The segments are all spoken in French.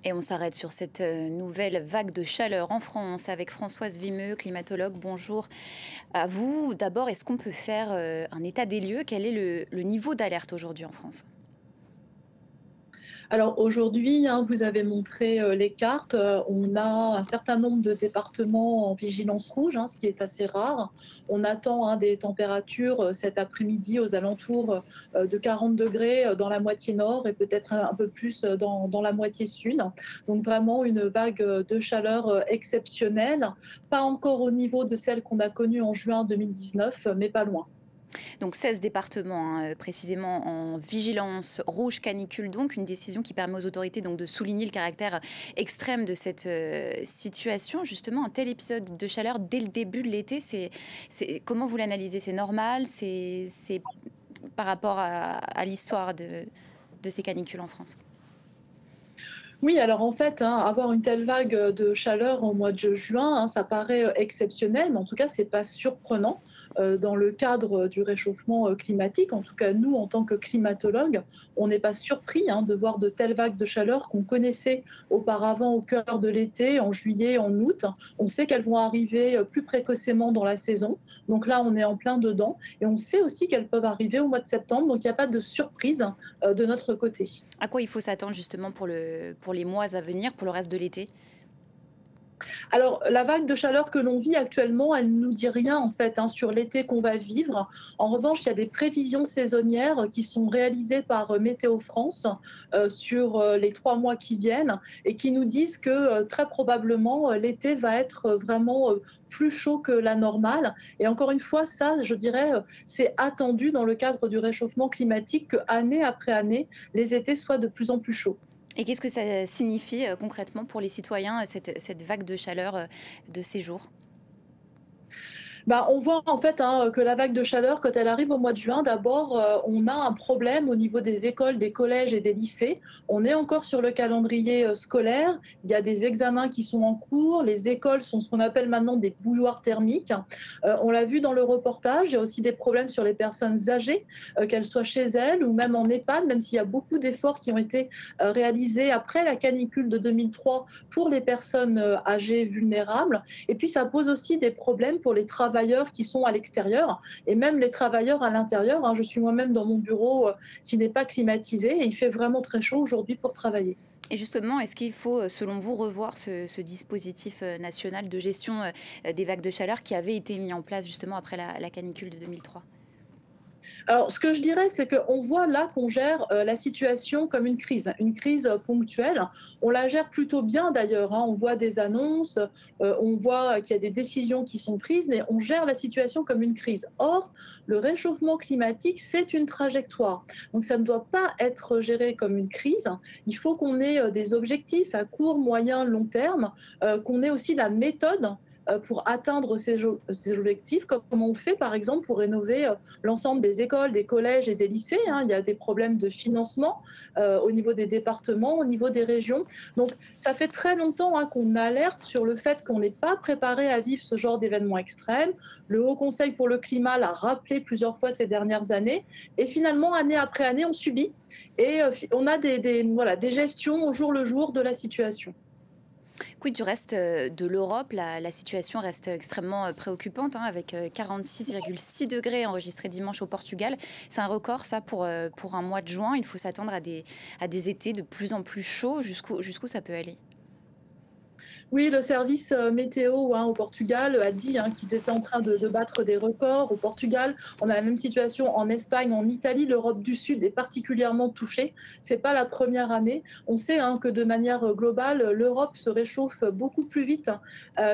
Et on s'arrête sur cette nouvelle vague de chaleur en France avec Françoise Vimeux, climatologue. Bonjour à vous. D'abord, est-ce qu'on peut faire un état des lieux? Quel est le niveau d'alerte aujourd'hui en France? Alors aujourd'hui, hein, vous avez montré les cartes. On a un certain nombre de départements en vigilance rouge, hein, ce qui est assez rare. On attend des températures cet après-midi aux alentours de 40 degrés dans la moitié nord et peut-être un peu plus dans la moitié sud. Donc vraiment une vague de chaleur exceptionnelle, pas encore au niveau de celle qu'on a connue en juin 2019, mais pas loin. Donc 16 départements, hein, précisément en vigilance rouge canicule, donc une décision qui permet aux autorités donc, de souligner le caractère extrême de cette situation. Justement, un tel épisode de chaleur dès le début de l'été, comment vous l'analysez? C'est normal? C'est par rapport à l'histoire de ces canicules en France? Oui, alors en fait, hein, avoir une telle vague de chaleur au mois de juin, hein, ça paraît exceptionnel, mais en tout cas, c'est pas surprenant dans le cadre du réchauffement climatique. En tout cas, nous, en tant que climatologues, on n'est pas surpris hein, de voir de telles vagues de chaleur qu'on connaissait auparavant au cœur de l'été, en juillet, en août. On sait qu'elles vont arriver plus précocement dans la saison. Donc là, on est en plein dedans. Et on sait aussi qu'elles peuvent arriver au mois de septembre. Donc il n'y a pas de surprise de notre côté. À quoi il faut s'attendre justement pour les mois à venir, pour le reste de l'été? Alors, la vague de chaleur que l'on vit actuellement, elle ne nous dit rien en fait hein, sur l'été qu'on va vivre. En revanche, il y a des prévisions saisonnières qui sont réalisées par Météo France sur les 3 mois qui viennent et qui nous disent que très probablement l'été va être vraiment plus chaud que la normale. Et encore une fois, ça, je dirais, c'est attendu dans le cadre du réchauffement climatique que année après année, les étés soient de plus en plus chauds. Et qu'est-ce que ça signifie concrètement pour les citoyens, cette vague de chaleur de ces jours? Bah, on voit en fait hein, que la vague de chaleur, quand elle arrive au mois de juin, d'abord, on a un problème au niveau des écoles, des collèges et des lycées. On est encore sur le calendrier scolaire. Il y a des examens qui sont en cours. Les écoles sont ce qu'on appelle maintenant des bouilloires thermiques. On l'a vu dans le reportage. Il y a aussi des problèmes sur les personnes âgées, qu'elles soient chez elles ou même en EHPAD, même s'il y a beaucoup d'efforts qui ont été réalisés après la canicule de 2003 pour les personnes âgées vulnérables. Et puis, ça pose aussi des problèmes pour les travailleurs qui sont à l'extérieur et même les travailleurs à l'intérieur. Hein. Je suis moi-même dans mon bureau qui n'est pas climatisé et il fait vraiment très chaud aujourd'hui pour travailler. Et justement, est-ce qu'il faut, selon vous, revoir ce dispositif national de gestion des vagues de chaleur qui avait été mis en place justement après la canicule de 2003? Alors, ce que je dirais, c'est qu'on voit là qu'on gère la situation comme une crise ponctuelle. On la gère plutôt bien d'ailleurs. Hein. On voit des annonces, on voit qu'il y a des décisions qui sont prises, mais on gère la situation comme une crise. Or, le réchauffement climatique, c'est une trajectoire. Donc, ça ne doit pas être géré comme une crise. Il faut qu'on ait des objectifs à court, moyen, long terme, qu'on ait aussi la méthode pour atteindre ces objectifs, comme on fait par exemple pour rénover l'ensemble des écoles, des collèges et des lycées. Hein. Il y a des problèmes de financement au niveau des départements, au niveau des régions. Donc ça fait très longtemps hein, qu'on alerte sur le fait qu'on n'est pas préparé à vivre ce genre d'événements extrêmes. Le Haut Conseil pour le climat l'a rappelé plusieurs fois ces dernières années. Et finalement, année après année, on subit et on a voilà, des gestions au jour le jour de la situation. Quid du reste de l'Europe? La situation reste extrêmement préoccupante, hein, avec 46,6 degrés enregistrés dimanche au Portugal. C'est un record, ça, pour un mois de juin. Il faut s'attendre à des étés de plus en plus chauds. Jusqu'où ça peut aller? Oui, le service météo hein, au Portugal a dit hein, qu'ils étaient en train de battre des records. Au Portugal, on a la même situation en Espagne, en Italie. L'Europe du Sud est particulièrement touchée. C'est pas la première année. On sait hein, que de manière globale, l'Europe se réchauffe beaucoup plus vite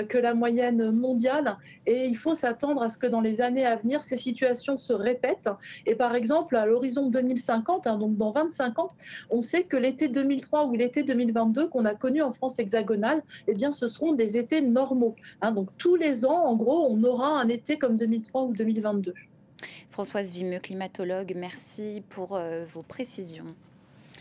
que la moyenne mondiale. Et il faut s'attendre à ce que dans les années à venir, ces situations se répètent. Et par exemple, à l'horizon 2050, hein, donc dans 25 ans, on sait que l'été 2003 ou l'été 2022 qu'on a connu en France hexagonale, eh bien, ce seront des étés normaux. Hein. Donc tous les ans, en gros, on aura un été comme 2003 ou 2022. Françoise Vimeux, climatologue, merci pour vos précisions.